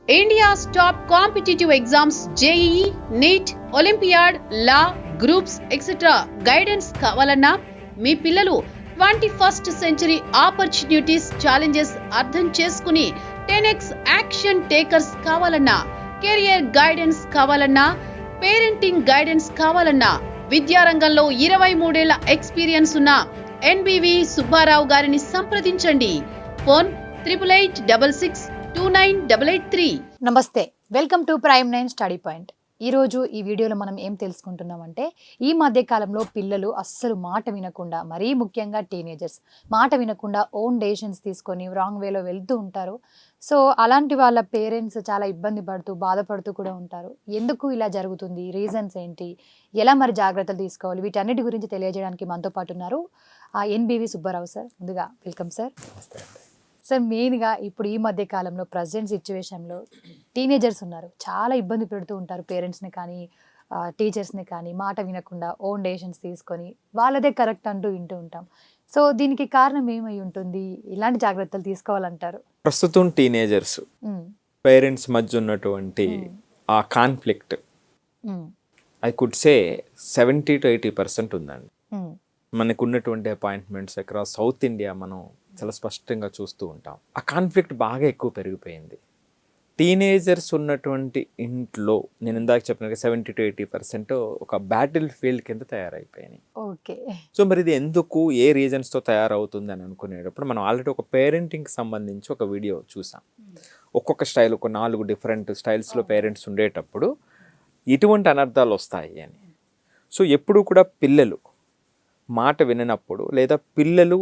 India's top competitive exams JEE, NEET, Olympiad, Law, Groups, etc. Guidance కావాలన్నా మీ పిల్లలు 21st century opportunities challenges అర్థం చేసుకుని 10x action takers కావాలన్నా, career guidance కావాలన్నా, parenting guidance కావాలన్నా, విద్యారంగంలో 23 ఏళ్ల ఎక్స్పీరియన్స్ ఉన్న NBV సుబ్బారావు గారిని సంప్రదించండి. ఫోన్ 8866629883. నమస్తే, welcome to prime 9 study point. ఈరోజు ఈ వీడియోలో మనం ఏం తెలుసుకుంటున్నామంటే, ఈ మధ్య కాలంలో పిల్లలు అస్సలు మాట వినకుండా, మరీ ముఖ్యంగా టీనేజర్స్ మాట వినకుండా ఓన్ డెసిషన్స్ తీసుకొని రాంగ్ వేలో వెళ్తూ ఉంటారు. సో అలాంటి వాళ్ళ పేరెంట్స్ చాలా ఇబ్బంది పడుతూ బాధపడుతూ కూడా ఉంటారు. ఎందుకు ఇలా జరుగుతుంది, రీజన్స్ ఏంటి, ఎలా మరి జాగ్రత్తలు తీసుకోవాలి, వీటన్నిటి గురించి తెలియజేయడానికి మనతో పాటు ఉన్నారు NBV సుబ్బారావు సార్. ముందుగా వెల్కమ్ సార్. సార్, మెయిన్గా ఇప్పుడు ఈ మధ్య కాలంలో ప్రజెంట్ సిచ్యువేషన్లో టీనేజర్స్ ఉన్నారు, చాలా ఇబ్బంది పెడుతూ ఉంటారు పేరెంట్స్ని కానీ టీచర్స్ని కానీ, మాట వినకుండా ఓన్ డెసిషన్స్ తీసుకొని వాళ్ళదే కరెక్ట్ అంటూ వింటూ ఉంటాం. సో దీనికి కారణం ఏమై ఉంటుంది, ఇలాంటి జాగ్రత్తలు తీసుకోవాలంటారు? ప్రస్తుతం టీనేజర్స్ పేరెంట్స్ మధ్య ఉన్నటువంటి ఆ conflict I could say 70 to 80% ఉందండి. మనకు ఉన్నటువంటి అపాయింట్మెంట్స్ అక్రాస్ సౌత్ ఇండియా మనం చాలా స్పష్టంగా చూస్తూ ఉంటాం. ఆ కాన్ఫ్లిక్ట్ బాగా ఎక్కువ పెరిగిపోయింది. టీనేజర్స్ ఉన్నటువంటి ఇంట్లో నేను ఇందాక చెప్పినట్టు 70 to 80% ఒక బ్యాటిల్ ఫీల్డ్ కింద తయారైపోయినాయి. ఓకే. సో మరి ఇది ఎందుకు, ఏ రీజన్స్తో తయారవుతుంది అని అనుకునేటప్పుడు మనం ఆల్రెడీ ఒక పేరెంటింగ్కి సంబంధించి ఒక వీడియో చూసాం. ఒక్కొక్క స్టైల్, ఒక 4 డిఫరెంట్ స్టైల్స్లో పేరెంట్స్ ఉండేటప్పుడు ఇటువంటి అనర్థాలు వస్తాయి అని. సో ఎప్పుడు కూడా పిల్లలు మాట విననప్పుడు లేదా పిల్లలు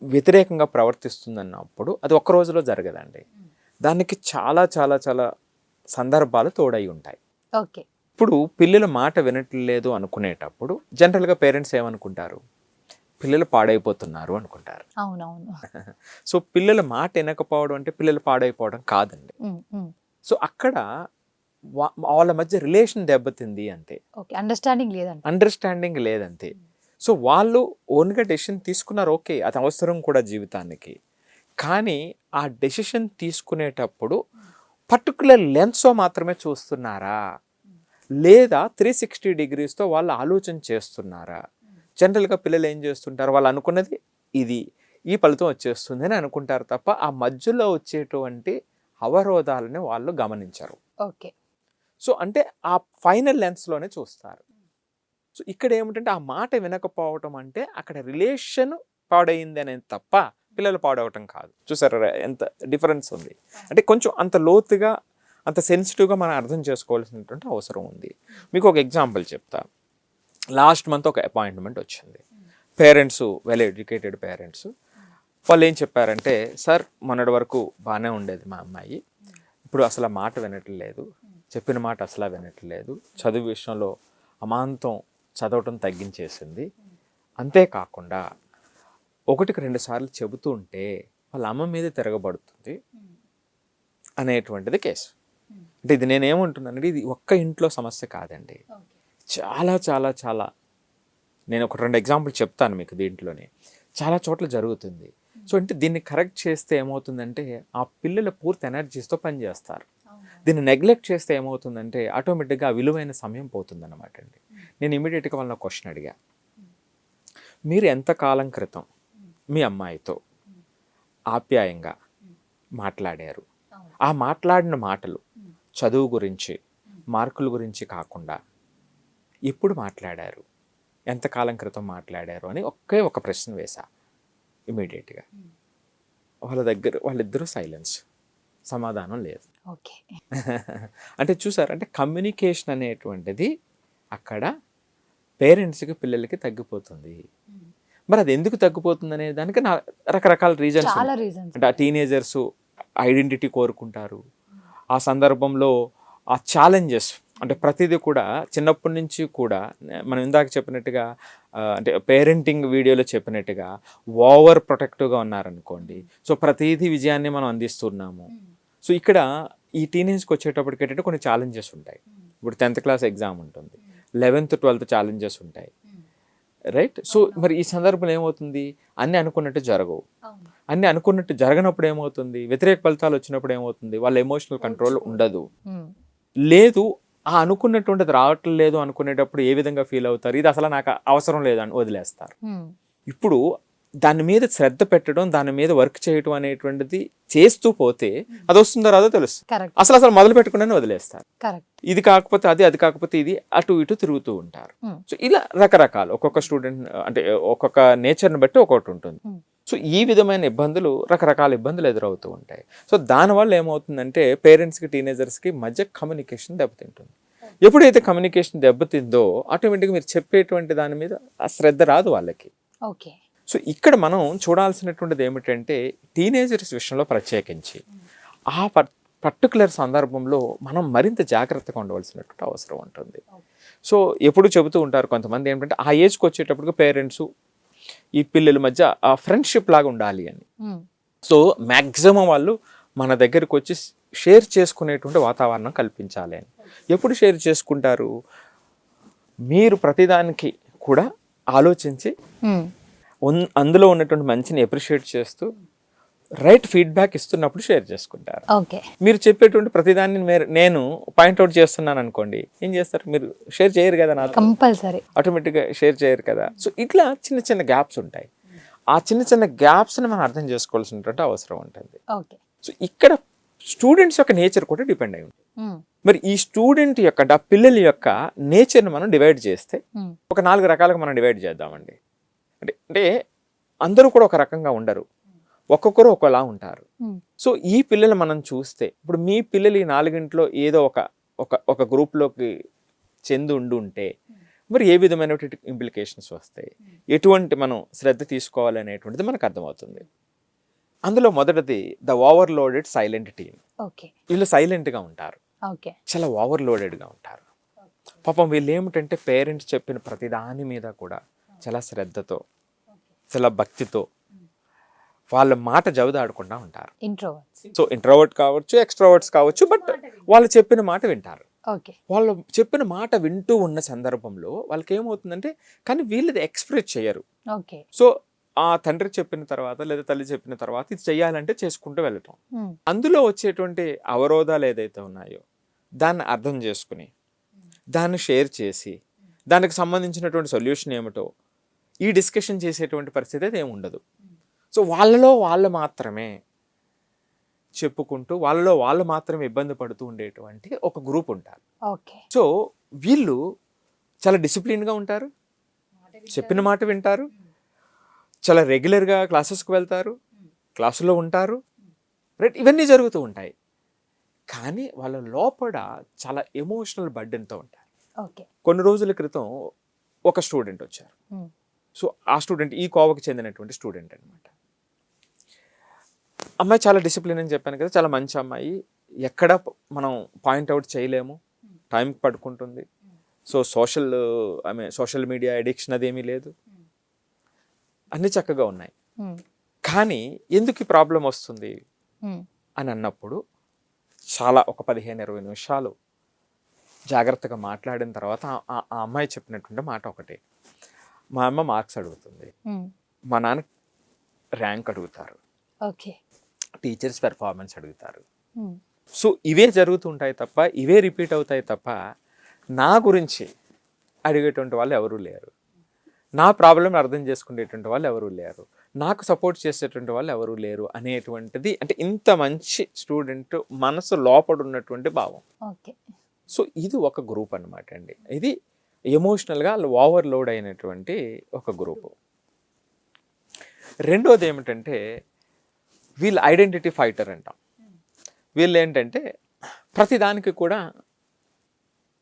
వ్యతిరేకంగా ప్రవర్తిస్తుందన్నప్పుడు అది ఒక్క రోజులో జరగదండి. దానికి చాలా చాలా చాలా సందర్భాలు తోడై ఉంటాయి. ఓకే. ఇప్పుడు పిల్లలు మాట వినట్లేదు అనుకునేటప్పుడు జనరల్గా పేరెంట్స్ ఏమనుకుంటారు, పిల్లలు పాడైపోతున్నారు అనుకుంటారు. అవునవును. సో పిల్లల మాట వినకపోవడం అంటే పిల్లలు పాడైపోవడం కాదండి. సో అక్కడ వాళ్ళ మధ్య రిలేషన్ దెబ్బతింది అంతే. అండర్స్టాండింగ్ లేదంతే. సో వాళ్ళు ఓన్గా డెసిషన్ తీసుకున్నారు, ఓకే, అది అవసరం కూడా జీవితానికి. కానీ ఆ డెసిషన్ తీసుకునేటప్పుడు పర్టికులర్ లెన్స్తో మాత్రమే చూస్తున్నారా, లేదా 360 degreesతో వాళ్ళు ఆలోచన చేస్తున్నారా? జనరల్గా పిల్లలు ఏం చేస్తుంటారు, వాళ్ళు అనుకున్నది ఇది, ఈ ఫలితం వచ్చేస్తుంది అని అనుకుంటారు తప్ప ఆ మధ్యలో వచ్చేటువంటి అవరోధాలని వాళ్ళు గమనించరు. ఓకే. సో అంటే ఆ ఫైనల్ లెన్స్లోనే చూస్తారు. సో ఇక్కడ ఏమిటంటే ఆ మాట వినకపోవటం అంటే అక్కడ రిలేషన్ పాడైంది అనేది తప్ప పిల్లలు పాడవటం కాదు. చూసారా ఎంత డిఫరెన్స్ ఉంది. అంటే కొంచెం అంత లోతుగా, అంత సెన్సిటివ్గా మనం అర్థం చేసుకోవాల్సినటువంటి అవసరం ఉంది. మీకు ఒక ఎగ్జాంపుల్ చెప్తా. లాస్ట్ మంత్ ఒక అపాయింట్మెంట్ వచ్చింది. పేరెంట్స్, వెల్ ఎడ్యుకేటెడ్ పేరెంట్స్, వాళ్ళు ఏం చెప్పారంటే, సార్ మొన్నటి వరకు బాగానే ఉండేది మా అమ్మాయి, ఇప్పుడు అసలు మాట వినట్లేదు, చెప్పిన మాట అసలు వినట్లేదు, చదువు విషయంలో అమాంతం చదవటం తగ్గించేసింది, అంతేకాకుండా 1-2 సార్లు చెబుతూ ఉంటే వాళ్ళ అమ్మ మీద తిరగబడుతుంది అనేటువంటిది కేసు. అంటే ఇది నేనేమంటున్నానంటే, ఇది ఒక్క ఇంట్లో సమస్య కాదండి, చాలా చాలా చాలా, నేను ఒక 2 ఎగ్జాంపుల్ చెప్తాను మీకు. దీంట్లోనే చాలా చోట్ల జరుగుతుంది. సో అంటే దీన్ని కరెక్ట్ చేస్తే ఏమవుతుందంటే ఆ పిల్లల పూర్తి ఎనర్జీస్తో పనిచేస్తారు. దీన్ని నెగ్లెక్ట్ చేస్తే ఏమవుతుందంటే ఆటోమేటిక్గా విలువైన సమయం పోతుందన్నమాట అండి. నేను ఇమీడియట్గా వాళ్ళని క్వశ్చన్ అడిగా, మీరు ఎంతకాలం క్రితం మీ అమ్మాయితో ఆప్యాయంగా మాట్లాడారు? ఆ మాట్లాడిన మాటలు చదువు గురించి, మార్కుల గురించి కాకుండా ఎప్పుడు మాట్లాడారు, ఎంతకాలం క్రితం మాట్లాడారు అని ఒకే ఒక ప్రశ్న వేశా. ఇమీడియట్గా వాళ్ళిద్దరూ సైలెన్స్, సమాధానం లేదు. ఓకే. అంటే చూసారు, అంటే కమ్యూనికేషన్ అనేటువంటిది అక్కడ పేరెంట్స్కి పిల్లలకి తగ్గిపోతుంది. మరి అది ఎందుకు తగ్గిపోతుంది అనే దానికి రకరకాల రీజన్స్. అంటే ఆ టీనేజర్స్ ఐడెంటిటీ కోరుకుంటారు. ఆ సందర్భంలో ఆ ఛాలెంజెస్, అంటే ప్రతిదీ కూడా చిన్నప్పటి నుంచి కూడా మనం ఇందాక చెప్పినట్టుగా, అంటే పేరెంటింగ్ వీడియోలో చెప్పినట్టుగా ఓవర్ ప్రొటెక్టివ్గా ఉన్నారనుకోండి, సో ప్రతిదీ విజయాన్ని మనం అందిస్తున్నాము. సో ఇక్కడ ఈ టీనేజ్కి వచ్చేటప్పటికి ఏంటంటే కొన్ని ఛాలెంజెస్ ఉంటాయి. ఇప్పుడు 10th class ఎగ్జామ్ ఉంటుంది, 11th, 12th ఛాలెంజెస్ ఉంటాయి, రైట్. సో మరి ఈ సందర్భంలో ఏమవుతుంది, అన్నీ అనుకున్నట్టు జరగవు. అన్నీ అనుకున్నట్టు జరగనప్పుడు ఏమవుతుంది, వ్యతిరేక ఫలితాలు వచ్చినప్పుడు ఏమవుతుంది, వాళ్ళ ఎమోషనల్ కంట్రోల్ ఉండదు. లేదు ఆ అనుకున్నటువంటిది రావట్లేదు అనుకునేటప్పుడు ఏ విధంగా ఫీల్ అవుతారు, ఇది అసలు నాకు అవసరం లేదు అని వదిలేస్తారు. ఇప్పుడు దాని మీద శ్రద్ధ పెట్టడం, దాని మీద వర్క్ చేయడం అనేటువంటిది చేస్తూ పోతే అది వస్తుందో రాదో తెలుస్తుంది. అసలు మొదలు పెట్టకుండానే వదిలేస్తారు. ఇది కాకపోతే అది, అది కాకపోతే ఇది, అటు ఇటు తిరుగుతూ ఉంటారు. సో ఇలా రకరకాలు ఒక్కొక్క స్టూడెంట్ అంటే ఒక్కొక్క నేచర్ని బట్టి ఒక్కొక్కటి ఉంటుంది. సో ఈ విధమైన ఇబ్బందులు, రకరకాల ఇబ్బందులు ఎదురవుతూ ఉంటాయి. సో దానివల్ల ఏమవుతుందంటే పేరెంట్స్కి టీనేజర్స్కి మధ్య కమ్యూనికేషన్ దెబ్బతింటుంది. ఎప్పుడైతే కమ్యూనికేషన్ దెబ్బతిందో ఆటోమేటిక్గా మీరు చెప్పేటువంటి దాని మీద ఆ శ్రద్ధ రాదు వాళ్ళకి. సో ఇక్కడ మనం చూడాల్సినటువంటిది ఏమిటంటే టీనేజర్స్ విషయంలో ప్రత్యేకించి ఆ పర్టికులర్ సందర్భంలో మనం మరింత జాగ్రత్తగా ఉండవలసినటువంటి అవసరం ఉంటుంది. సో ఎప్పుడు చెబుతూ ఉంటారు కొంతమంది ఏంటంటే ఆ ఏజ్కి వచ్చేటప్పటికి పేరెంట్స్ ఈ పిల్లల మధ్య ఆ ఫ్రెండ్షిప్ లాగా ఉండాలి అని. సో మ్యాక్సిమం వాళ్ళు మన దగ్గరకు వచ్చి షేర్ చేసుకునేటువంటి వాతావరణం కల్పించాలి అని. ఎప్పుడు షేర్ చేసుకుంటారు, మీరు ప్రతిదానికి కూడా ఆలోచించి అందులో ఉన్నటువంటి మంచిని అప్రిషియేట్ చేస్తూ రైట్ ఫీడ్బ్యాక్ ఇస్తున్నప్పుడు షేర్ చేసుకుంటారు. మీరు చెప్పేటువంటి ప్రతిదాన్ని నేను పాయింట్అవుట్ చేస్తున్నాను అనుకోండి, ఏం చేస్తారు, మీరు షేర్ చేయరు కదా, నాకు కంపల్సరీ ఆటోమేటిక్గా షేర్ చేయరు కదా. సో ఇట్లా చిన్న చిన్న గ్యాప్స్ ఉంటాయి. ఆ చిన్న చిన్న గ్యాప్స్ని మనం అర్థం చేసుకోవాల్సినటువంటి అవసరం ఉంటుంది. సో ఇక్కడ స్టూడెంట్స్ యొక్క నేచర్ కూడా డిపెండ్ అయి ఉంటుంది. మరి ఈ స్టూడెంట్ యొక్క పిల్లల యొక్క నేచర్ని మనం డివైడ్ చేస్తే ఒక 4 రకాలుగా మనం డివైడ్ చేద్దామండి. అంటే అందరూ కూడా ఒక రకంగా ఉండరు, ఒక్కొక్కరు ఒకలా ఉంటారు. సో ఈ పిల్లలు మనం చూస్తే ఇప్పుడు మీ పిల్లలు ఈ 4 ఏదో ఒక గ్రూప్లోకి చెంది ఉంటే మరి ఏ విధమైనటువంటి ఇంప్లికేషన్స్ వస్తాయి, ఎటువంటి మనం శ్రద్ధ తీసుకోవాలనేటువంటిది మనకు అర్థమవుతుంది. అందులో మొదటిది ద ఓవర్లోడెడ్ సైలెంట్ టీమ్. వీళ్ళు సైలెంట్గా ఉంటారు, చాలా ఓవర్లోడెడ్గా ఉంటారు. పాపం వీళ్ళు ఏమిటంటే పేరెంట్స్ చెప్పిన ప్రతి దాని మీద కూడా చాలా శ్రద్ధతో, చాలా భక్తితో వాళ్ళ మాట జవదాడకుండా ఉంటారు. సో ఇంట్రోవర్ట్ కావచ్చు, ఎక్స్ట్రోవర్ట్స్ కావచ్చు, బట్ వాళ్ళు చెప్పిన మాట వింటారు. వాళ్ళు చెప్పిన మాట వింటూ ఉన్న సందర్భంలో వాళ్ళకి ఏమవుతుందంటే కానీ వీళ్ళది ఎక్స్ప్రెస్ చేయరు. సో ఆ తండ్రి చెప్పిన తర్వాత లేదా తల్లి చెప్పిన తర్వాత ఇది చెయ్యాలంటే చేసుకుంటూ వెళ్ళటం. అందులో వచ్చేటువంటి అవరోధాలు ఏదైతే ఉన్నాయో దాన్ని అర్థం చేసుకుని దాన్ని షేర్ చేసి దానికి సంబంధించినటువంటి సొల్యూషన్ ఏమిటో ఈ డిస్కషన్ చేసేటువంటి పరిస్థితి అయితే ఏమి ఉండదు. సో వాళ్ళలో వాళ్ళు మాత్రమే చెప్పుకుంటూ వాళ్ళలో వాళ్ళు మాత్రమే ఇబ్బంది పడుతూ ఉండేటువంటి ఒక గ్రూప్ ఉంటారు. సో వీళ్ళు చాలా డిసిప్లిన్గా ఉంటారు, చెప్పిన మాట వింటారు, చాలా రెగ్యులర్గా క్లాసెస్కి వెళ్తారు, క్లాసులో ఉంటారు, రైట్, ఇవన్నీ జరుగుతూ ఉంటాయి. కానీ వాళ్ళ లోపల చాలా ఎమోషనల్ బర్డెన్తో ఉంటారు. కొన్ని రోజుల క్రితం ఒక స్టూడెంట్ వచ్చారు. సో ఆ స్టూడెంట్ ఈ కోవకి చెందినటువంటి స్టూడెంట్ అనమాట. అమ్మాయి చాలా డిసిప్లిన్ అని చెప్పాను కదా, చాలా మంచి అమ్మాయి, ఎక్కడ మనం పాయింట్అవుట్ చేయలేము, టైం పడుకుంటుంది. సో సోషల్ మీడియా అడిక్షన్ అదేమీ లేదు, అన్నీ చక్కగా ఉన్నాయి. కానీ ఎందుకు ఈ ప్రాబ్లం వస్తుంది అని అన్నప్పుడు చాలా ఒక 15-20 నిమిషాలు జాగ్రత్తగా మాట్లాడిన తర్వాత ఆ అమ్మాయి చెప్పినటువంటి మాట ఒకటే, మా అమ్మ మార్క్స్ అడుగుతుంది, మా నాన్న ర్యాంక్ అడుగుతారు, టీచర్స్ పెర్ఫార్మెన్స్ అడుగుతారు. సో ఇవే జరుగుతుంటాయి తప్ప, ఇవే రిపీట్ అవుతాయి తప్ప నా గురించి అడిగేటువంటి వాళ్ళు ఎవరూ లేరు, నా ప్రాబ్లం అర్థం చేసుకునేటువంటి వాళ్ళు ఎవరూ లేరు, నాకు సపోర్ట్ చేసేటువంటి వాళ్ళు ఎవరూ లేరు అనేటువంటిది, అంటే ఇంత మంచి స్టూడెంట్ మనసు లోపల ఉన్నటువంటి భావం. సో ఇది ఒక గ్రూప్ అనమాట అండి. ఇది ఎమోషనల్గా ఓవర్లోడ్ అయినటువంటి ఒక గ్రూపు. రెండోది ఏమిటంటే వీళ్ళు ఐడెంటిటీ ఫైటర్ అంటాం. వీళ్ళు ఏంటంటే ప్రతిదానికి కూడా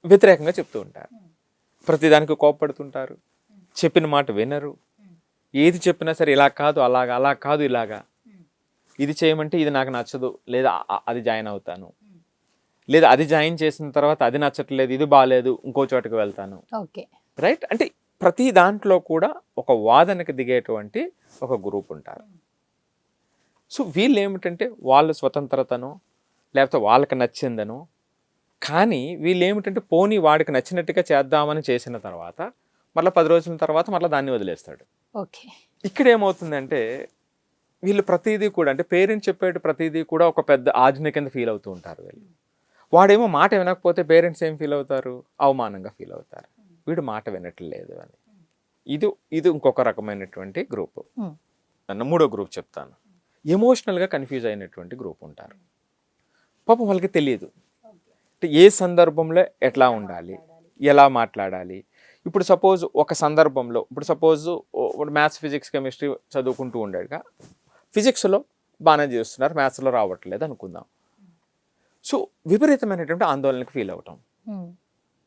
వ్యతిరేకంగా చెప్తూ ఉంటారు, ప్రతిదానికి కోపపడుతుంటారు, చెప్పిన మాట వినరు, ఏది చెప్పినా సరే ఇలా కాదు అలాగా, అలా కాదు ఇలాగా, ఇది చేయమంటే ఇది నాకు నచ్చదు, లేదా అది జాయిన్ అవుతాను, లేదా అది జాయిన్ చేసిన తర్వాత అది నచ్చట్లేదు, ఇది బాగాలేదు, ఇంకో చోటకి వెళ్తాను, రైట్. అంటే ప్రతి దాంట్లో కూడా ఒక వాదనకి దిగేటువంటి ఒక గ్రూప్ ఉంటారు. సో వీళ్ళు ఏమిటంటే వాళ్ళ స్వతంత్రతను లేకపోతే వాళ్ళకి నచ్చిందను, కానీ వీళ్ళు ఏమిటంటే పోనీ వాడికి నచ్చినట్టుగా చేద్దామని చేసిన తర్వాత మళ్ళీ 10 రోజుల తర్వాత మళ్ళీ దాన్ని వదిలేస్తాడు. ఓకే. ఇక్కడ ఏమవుతుందంటే వీళ్ళు ప్రతిదీ కూడా అంటే పేరెంట్స్ చెప్పేటి ప్రతిదీ కూడా ఒక పెద్ద ఆజ్ఞ కింద ఫీల్ అవుతూ ఉంటారు వీళ్ళు. వాడేమో మాట వినకపోతే పేరెంట్స్ ఏం ఫీల్ అవుతారు? అవమానంగా ఫీల్ అవుతారు, వీడు మాట వినట్లేదు అని. ఇది ఇంకొక రకమైనటువంటి గ్రూప్. మూడో గ్రూప్ చెప్తాను. ఎమోషనల్గా కన్ఫ్యూజ్ అయినటువంటి గ్రూప్ ఉంటారు. పాపం వాళ్ళకి తెలియదు అంటే ఏ సందర్భంలో ఎట్లా ఉండాలి, ఎలా మాట్లాడాలి. ఇప్పుడు సపోజ్ ఒక సందర్భంలో మ్యాథ్స్, ఫిజిక్స్, కెమిస్ట్రీ చదువుకుంటూ ఉండేగా ఫిజిక్స్లో బాగానే చేస్తున్నారు, మ్యాథ్స్లో రావట్లేదు అనుకుందాం. సో విపరీతమైనటువంటి ఆందోళనకు ఫీల్ అవటం,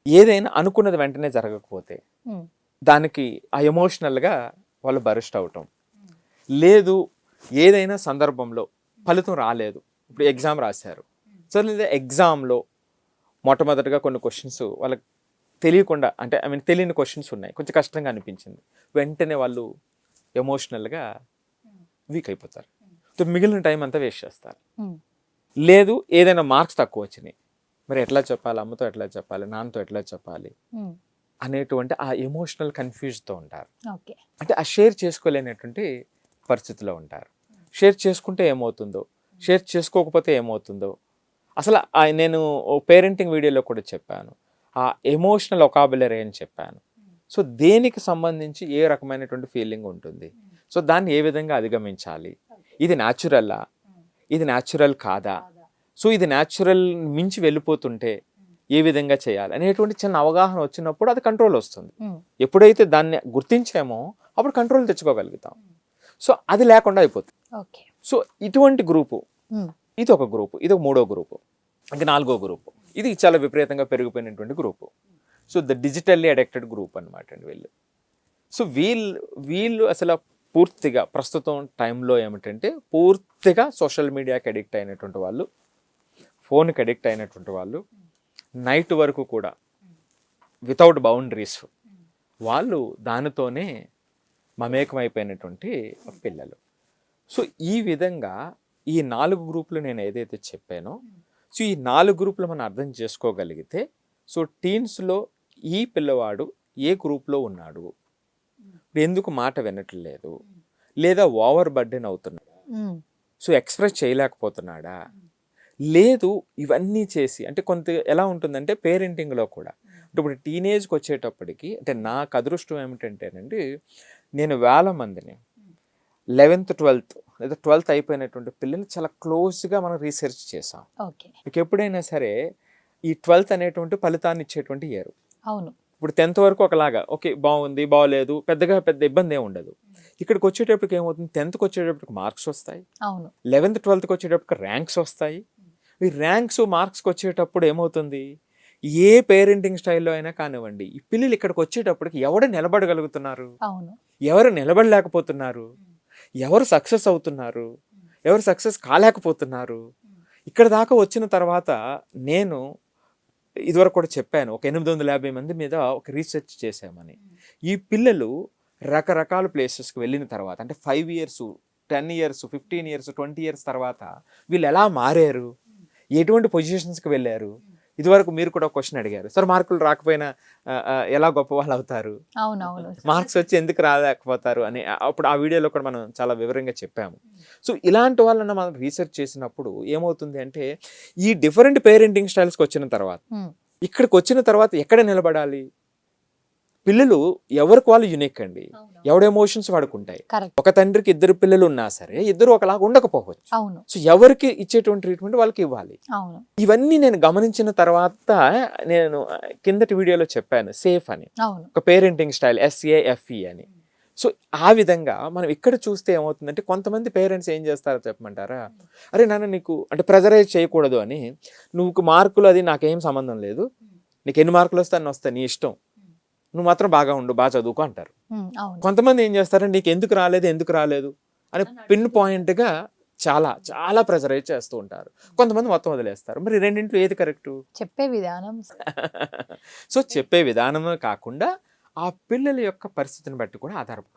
ఏదైనా అనుకున్నది వెంటనే జరగకపోతే దానికి ఆ ఎమోషనల్గా వాళ్ళు బరిస్ట్ అవటం, లేదు ఏదైనా సందర్భంలో ఫలితం రాలేదు. ఇప్పుడు ఎగ్జామ్ రాశారు, సో లేదా ఎగ్జామ్లో మొట్టమొదటిగా కొన్ని క్వశ్చన్స్ వాళ్ళకి తెలియకుండా అంటే తెలియని క్వశ్చన్స్ ఉన్నాయి, కొంచెం కష్టంగా అనిపించింది, వెంటనే వాళ్ళు ఎమోషనల్గా వీక్ అయిపోతారు. సో మిగిలిన టైం అంతా వేస్ట్ చేస్తారు. లేదు ఏదైనా మార్క్స్ తక్కువ వచ్చినాయి, మరి ఎట్లా చెప్పాలి, అమ్మతో ఎట్లా చెప్పాలి, నాన్నతో ఎట్లా చెప్పాలి అనేటువంటి ఆ ఎమోషనల్ కన్ఫ్యూజ్తో ఉంటారు. అంటే ఆ షేర్ చేసుకోలేనటువంటి పరిస్థితిలో ఉంటారు. షేర్ చేసుకుంటే ఏమవుతుందో, షేర్ చేసుకోకపోతే ఏమవుతుందో. అసలు నేను పేరెంటింగ్ వీడియోలో కూడా చెప్పాను, ఆ ఎమోషనల్ ఒకాబులరీ అని చెప్పాను. సో దేనికి సంబంధించి ఏ రకమైనటువంటి ఫీలింగ్ ఉంటుంది, సో దాన్ని ఏ విధంగా అధిగమించాలి, ఇది న్యాచురల్లా, ఇది న్యాచురల్ కాదా, సో ఇది న్యాచురల్ మించి వెళ్ళిపోతుంటే ఏ విధంగా చేయాలి అనేటువంటి చిన్న అవగాహన వచ్చినప్పుడు అది కంట్రోల్ వస్తుంది. ఎప్పుడైతే దాన్ని గుర్తించామో అప్పుడు కంట్రోల్ తెచ్చుకోగలుగుతాం. సో అది లేకుండా అయిపోతుంది. సో ఇటువంటి గ్రూపు ఇది ఒక గ్రూపు, ఇది ఒక మూడో గ్రూపు. ఇంకా నాలుగో గ్రూపు, ఇది చాలా విపరీతంగా పెరిగిపోయినటువంటి group. So the digitally addicted group అనమాట అండి వీళ్ళు. సో వీళ్ళు అసలు పూర్తిగా ప్రస్తుతం టైంలో ఏమిటంటే పూర్తిగా సోషల్ మీడియాకి అడిక్ట్ అయినటువంటి వాళ్ళు, ఫోన్కి అడిక్ట్ అయినటువంటి వాళ్ళు, నైట్ వరకు కూడా వితౌట్ బౌండరీస్ వాళ్ళు దానితోనే మమేకమైపోయినటువంటి పిల్లలు. సో ఈ విధంగా ఈ 4 గ్రూపులు నేను ఏదైతే చెప్పానో, సో ఈ 4 గ్రూపులు మనం అర్థం చేసుకోగలిగితే, సో టీన్స్లో ఈ పిల్లవాడు ఏ గ్రూప్లో ఉన్నాడు, ఎందుకు మాట వినట్లేదు, లేదా ఓవర్ బర్డెన్ అవుతున్నాడు, సో ఎక్స్ప్రెస్ చేయలేకపోతున్నాడా, లేదు ఇవన్నీ చేసి అంటే కొంత ఎలా ఉంటుందంటే పేరెంటింగ్లో కూడా అంటే ఇప్పుడు టీనేజ్కి వచ్చేటప్పటికి అంటే నాకు అదృష్టం ఏమిటంటేనండి, నేను వేల మందిని 11th 12th లేదా 12th అయిపోయినటువంటి పిల్లల్ని చాలా క్లోజ్గా మనం రీసెర్చ్ చేసాం. మీకు ఎప్పుడైనా సరే ఈ 12th అనేటువంటి ఫలితాన్ని ఇచ్చేటువంటి ఇయర్. అవును. ఇప్పుడు 10th వరకు ఒకలాగా ఓకే బాగుంది బాగోలేదు పెద్ద ఇబ్బంది ఏమి ఉండదు. ఇక్కడికి వచ్చేటప్పటికి ఏమవుతుంది, 10th వచ్చేటప్పటికి మార్క్స్ వస్తాయి, 11th 12th వచ్చేటప్పటికి ర్యాంక్స్ వస్తాయి. ఈ ర్యాంక్స్ మార్క్స్కి వచ్చేటప్పుడు ఏమవుతుంది, ఏ పేరెంటింగ్ స్టైల్లో అయినా కానివ్వండి, ఈ పిల్లలు ఇక్కడికి వచ్చేటప్పటికి ఎవరు నిలబడగలుగుతున్నారు, ఎవరు నిలబడలేకపోతున్నారు, ఎవరు సక్సెస్ అవుతున్నారు, ఎవరు సక్సెస్ కాలేకపోతున్నారు. ఇక్కడ దాకా వచ్చిన తర్వాత నేను ఇదివరకు కూడా చెప్పాను, ఒక 850 మంది మీద ఒక రీసెర్చ్ చేశామని. ఈ పిల్లలు రకరకాల ప్లేసెస్కి వెళ్ళిన తర్వాత అంటే 5 years 10 years 15 years 20 years తర్వాత వీళ్ళు ఎలా మారారు, ఎటువంటి పొజిషన్స్కి వెళ్ళారు. ఇదివరకు మీరు కూడా క్వశ్చన్ అడిగారు, సార్ మార్కులు రాకపోయినా ఎలా గొప్ప వాళ్ళు అవుతారు, మార్క్స్ వచ్చి ఎందుకు రాలేకపోతారు అని. అప్పుడు ఆ వీడియోలో కూడా మనం చాలా వివరంగా చెప్పాము. సో ఇలాంటి వాళ్ళని మనం రీసెర్చ్ చేసినప్పుడు ఏమవుతుంది అంటే ఈ డిఫరెంట్ పేరెంటింగ్ స్టైల్స్కి వచ్చిన తర్వాత ఇక్కడికి వచ్చిన తర్వాత ఎక్కడ నిలబడాలి, పిల్లలు ఎవరికి వాళ్ళు యూనిక్ అండి, ఎవడ ఎమోషన్స్ వాడుకుంటాయి. ఒక తండ్రికి 2 పిల్లలు ఉన్నా సరే ఇద్దరు ఒకలాగా ఉండకపోవచ్చు. సో ఎవరికి ఇచ్చేటువంటి ట్రీట్మెంట్ వాళ్ళకి ఇవ్వాలి. ఇవన్నీ నేను గమనించిన తర్వాత నేను కిందటి వీడియోలో చెప్పాను సేఫ్ అని, ఒక పేరెంటింగ్ స్టైల్ SAFE అని. సో ఆ విధంగా మనం ఇక్కడ చూస్తే ఏమవుతుందంటే కొంతమంది పేరెంట్స్ ఏం చేస్తారో చెప్పమంటారా, అరే నాన్న నీకు అంటే ప్రెజరైజ్ చేయకూడదు అని, నువ్వు మార్కులు అది నాకేం సంబంధం లేదు, నీకు ఎన్ని మార్కులు వస్తే అన్ని వస్తాయి నీ ఇష్టం, నువ్వు మాత్రం బాగా ఉండు బాగా చదువుకో అంటారు. కొంతమంది ఏం చేస్తారంటే నీకు ఎందుకు రాలేదు అని పిన్ పాయింట్గా చాలా చాలా ప్రెజరైజ్ చేస్తూ ఉంటారు. కొంతమంది మొత్తం వదిలేస్తారు. మరి రెండింటిలో ఏది కరెక్ట్? చెప్పే విధానం. సో చెప్పే విధానమే కాకుండా ఆ పిల్లల యొక్క పరిస్థితిని బట్టి కూడా ఆధారపడి.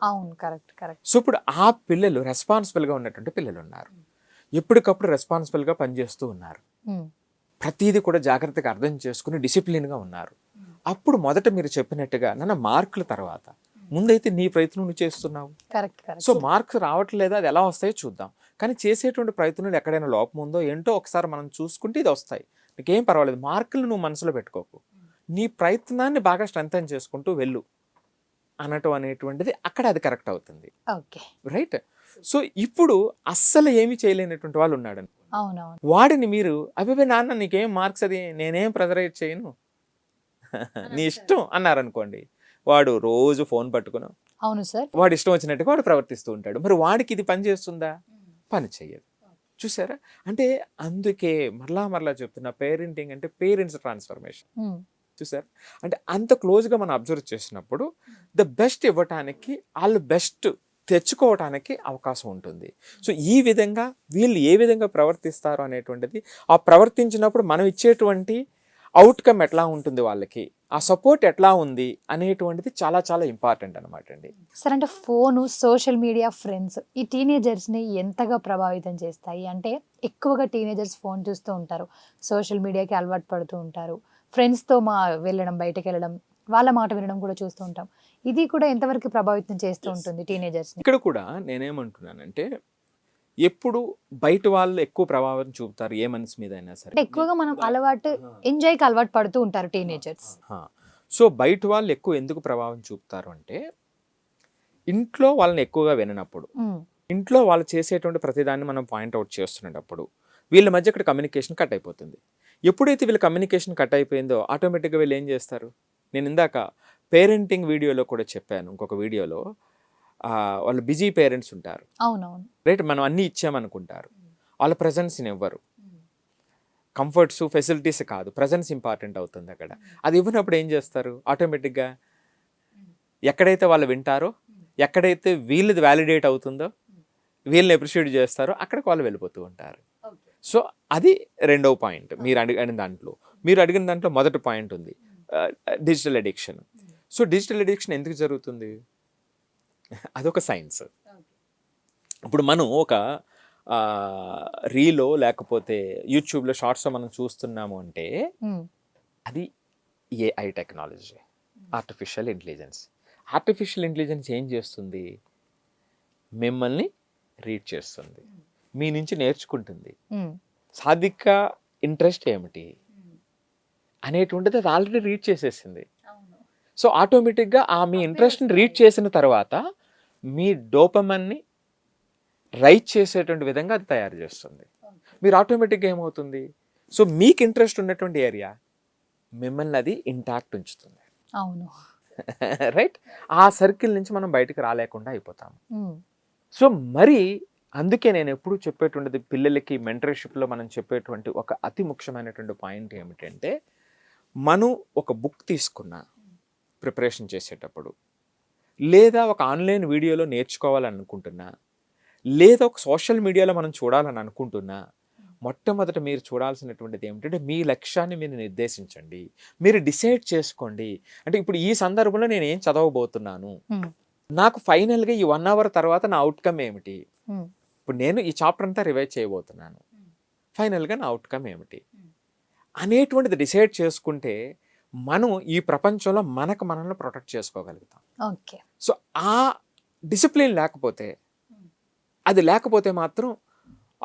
సో ఇప్పుడు ఆ పిల్లలు రెస్పాన్సిబుల్గా ఉన్నటువంటి పిల్లలు ఉన్నారు, ఎప్పటికప్పుడు రెస్పాన్సిబుల్గా పనిచేస్తూ ఉన్నారు, ప్రతిదీ కూడా జాగ్రత్తగా అర్థం చేసుకుని డిసిప్లిన్గా ఉన్నారు. అప్పుడు మొదట మీరు చెప్పినట్టుగా నాన్న మార్కుల తర్వాత ముందైతే నీ ప్రయత్నం నువ్వు చేస్తున్నావు. కరెక్ట్ సో మార్క్స్ రావట్లేదా, అది ఎలా వస్తాయో చూద్దాం. కానీ చేసేటువంటి ప్రయత్నంలో ఎక్కడైనా లోపం ఉందో ఏంటో ఒకసారి మనం చూసుకుంటే ఇది వస్తాయి. నీకేం పర్వాలేదు, మార్కులు నువ్వు మనసులో పెట్టుకోకు, నీ ప్రయత్నాన్ని బాగా స్ట్రెంథెన్ చేసుకుంటూ వెళ్ళు అనటం అనేటువంటిది అక్కడ అది కరెక్ట్ అవుతుంది. Okay, right. సో ఇప్పుడు అస్సలు ఏమీ చేయలేనటువంటి వాళ్ళు ఉన్నాడు, అవునవును, వాడిని మీరు అభిపే నాన్న నీకేం మార్క్స్, అది నేనేం ప్రెజరైజ్ చేయను నీ ఇష్టం అన్నారనుకోండి, వాడు రోజు ఫోన్ పట్టుకుని అవును సార్, వాడు ఇష్టం వచ్చినట్టుగా వాడు ప్రవర్తిస్తూ ఉంటాడు. మరి వాడికి ఇది పని చేస్తుందా? పని చెయ్యదు. చూసారా? అంటే అందుకే మరలా చెప్తున్నా, పేరెంటింగ్ అంటే పేరెంట్స్ ట్రాన్స్ఫర్మేషన్. చూసారా? అంటే అంత క్లోజ్గా మనం అబ్జర్వ్ చేసినప్పుడు ద బెస్ట్ ఇవ్వటానికి, వాళ్ళు బెస్ట్ తెచ్చుకోవటానికి అవకాశం ఉంటుంది. సో ఈ విధంగా వీళ్ళు ఏ విధంగా ప్రవర్తిస్తారు అనేటువంటిది, ఆ ప్రవర్తించినప్పుడు మనం ఇచ్చేటువంటి అవుట్కమ్ ఎట్లా ఉంటుంది, వాళ్ళకి ఆ సపోర్ట్ ఎట్లా ఉంది అనేటువంటిది చాలా చాలా ఇంపార్టెంట్ అనమాట అండి. సార్ అంటే ఫోను, సోషల్ మీడియా, ఫ్రెండ్స్ ఈ టీనేజర్స్ని ఎంతగా ప్రభావితం చేస్తాయి? అంటే ఎక్కువగా టీనేజర్స్ ఫోన్ చూస్తూ ఉంటారు, సోషల్ మీడియాకి అలవాటు పడుతూ ఉంటారు, ఫ్రెండ్స్తో వెళ్ళడం, బయటకు వెళ్ళడం, వాళ్ళ మాట వినడం కూడా చూస్తూ ఉంటాం. ఇది కూడా ఎంతవరకు ప్రభావితం చేస్తూ ఉంటుంది టీనేజర్స్ని? ఇక్కడ కూడా నేనేమంటున్నానంటే, ఎప్పుడు బయట వాళ్ళు ఎక్కువ ప్రభావం చూపుతారు ఏ మనసు మీద అయినా సరే. అంటే ఎక్కువగా మనం ఎంజాయ్కి అలవాటు పడుతూ ఉంటారు టీనేజర్స్. సో బయట వాళ్ళు ఎక్కువ ఎందుకు ప్రభావం చూపుతారు అంటే, ఇంట్లో వాళ్ళని ఎక్కువగా విననప్పుడు, ఇంట్లో వాళ్ళు చేసేటువంటి ప్రతిదాన్ని మనం పాయింట్అవుట్ చేస్తున్నప్పుడు వీళ్ళ మధ్య ఇక్కడ కమ్యూనికేషన్ కట్ అయిపోతుంది. ఎప్పుడైతే వీళ్ళ కమ్యూనికేషన్ కట్ అయిపోయిందో ఆటోమేటిక్గా వీళ్ళు ఏం చేస్తారు? నేను ఇందాక పేరెంటింగ్ వీడియోలో కూడా చెప్పాను, ఇంకొక వీడియోలో, వాళ్ళు బిజీ పేరెంట్స్ ఉంటారు, అవునవును, రైట్. మనం అన్నీ ఇచ్చామనుకుంటారు, వాళ్ళ ప్రజెన్స్ని ఇవ్వరు. కంఫర్ట్స్, ఫెసిలిటీస్ కాదు, ప్రజెన్స్ ఇంపార్టెంట్ అవుతుంది అక్కడ. అది ఇవ్వనప్పుడు ఏం చేస్తారు? ఆటోమేటిక్గా ఎక్కడైతే వాళ్ళు వింటారో, ఎక్కడైతే వీళ్ళది వ్యాలిడేట్ అవుతుందో, వీళ్ళని అప్రిషియేట్ చేస్తారో అక్కడికి వాళ్ళు వెళ్ళిపోతూ ఉంటారు. సో అది రెండవ పాయింట్. మీరు అడిగిన దాంట్లో మొదటి పాయింట్ ఉంది, digital addiction. So digital addiction ఎందుకు జరుగుతుంది? అదొక సైన్స్. ఇప్పుడు మనం ఒక రీలో లేకపోతే యూట్యూబ్లో షార్ట్స్లో మనం చూస్తున్నాము అంటే అది AI technology, artificial intelligence. Artificial intelligence ఏం చేస్తుంది? మిమ్మల్ని రీడ్ చేస్తుంది, మీ నుంచి నేర్చుకుంటుంది. సాధిక ఇంట్రెస్ట్ ఏమిటి అనేటువంటిది అది ఆల్రెడీ రీడ్ చేసేసింది. సో ఆటోమేటిక్గా మీ ఇంట్రెస్ట్ని రీడ్ చేసిన తర్వాత మీ డోపమైన్ని రైట్ చేసేటువంటి విధంగా అది తయారు చేస్తుంది. మీరు ఆటోమేటిక్గా ఏమవుతుంది? సో మీకు ఇంట్రెస్ట్ ఉన్నటువంటి ఏరియా మిమ్మల్ని అది ఇంటాక్ట్ ఉంచుతుంది. అవును, రైట్. ఆ సర్కిల్ నుంచి మనం బయటకు రాలేకుండా అయిపోతాము. సో మరి అందుకే నేను ఎప్పుడు చెప్పేటువంటిది, పిల్లలకి మెంటర్షిప్లో మనం చెప్పేటువంటి ఒక అతి ముఖ్యమైనటువంటి పాయింట్ ఏమిటంటే, మనం ఒక బుక్ తీసుకున్నా ప్రిపరేషన్ చేసేటప్పుడు, లేదా ఒక ఆన్లైన్ వీడియోలో నేర్చుకోవాలని అనుకుంటున్నా, లేదా ఒక సోషల్ మీడియాలో మనం చూడాలని అనుకుంటున్నా, మొట్టమొదట మీరు చూడాల్సినటువంటిది ఏమిటంటే, మీ లక్ష్యాన్ని మీరు నిర్దేశించండి, మీరు డిసైడ్ చేసుకోండి. అంటే ఇప్పుడు ఈ సందర్భంలో నేను ఏం చదవబోతున్నాను, నాకు ఫైనల్గా ఈ 1 hour తర్వాత నా అవుట్కమ్ ఏమిటి, ఇప్పుడు నేను ఈ చాప్టర్ అంతా రివైజ్ చేయబోతున్నాను, ఫైనల్గా నా అవుట్కమ్ ఏమిటి అనేటువంటిది డిసైడ్ చేసుకుంటే మనం ఈ ప్రపంచంలో మనల్ని ప్రొటెక్ట్ చేసుకోగలుగుతాం. ఓకే. సో ఆ డిసిప్లిన్ లేకపోతే, అది లేకపోతే మాత్రం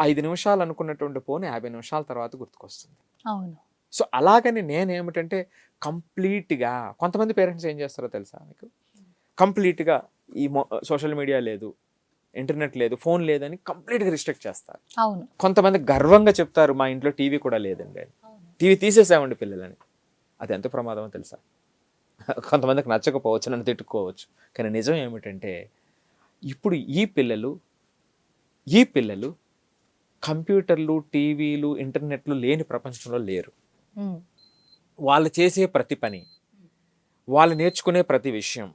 5 నిమిషాలు అనుకున్నటువంటి పోనీ 50 నిమిషాల తర్వాత గుర్తుకొస్తుంది. అవును. సో అలాగని నేనేమిటంటే కంప్లీట్గా, కొంతమంది పేరెంట్స్ ఏం చేస్తారో తెలుసా మీకు, కంప్లీట్గా ఈ సోషల్ మీడియా లేదు, ఇంటర్నెట్ లేదు, ఫోన్ లేదని కంప్లీట్గా రిస్ట్రిక్ట్ చేస్తారు. అవును. కొంతమంది గర్వంగా చెప్తారు, మా ఇంట్లో టీవీ కూడా లేదండి, టీవీ తీసేసామండి పిల్లలని. అది ఎంత ప్రమాదమో తెలుసా? కొంతమందికి నచ్చకపోవచ్చు, నన్ను తిట్టుకోవచ్చు, కానీ నిజం ఏమిటంటే ఇప్పుడు ఈ పిల్లలు కంప్యూటర్లు, టీవీలు, ఇంటర్నెట్లు లేని ప్రపంచంలో లేరు. వాళ్ళు చేసే ప్రతి పని, వాళ్ళు నేర్చుకునే ప్రతి విషయం,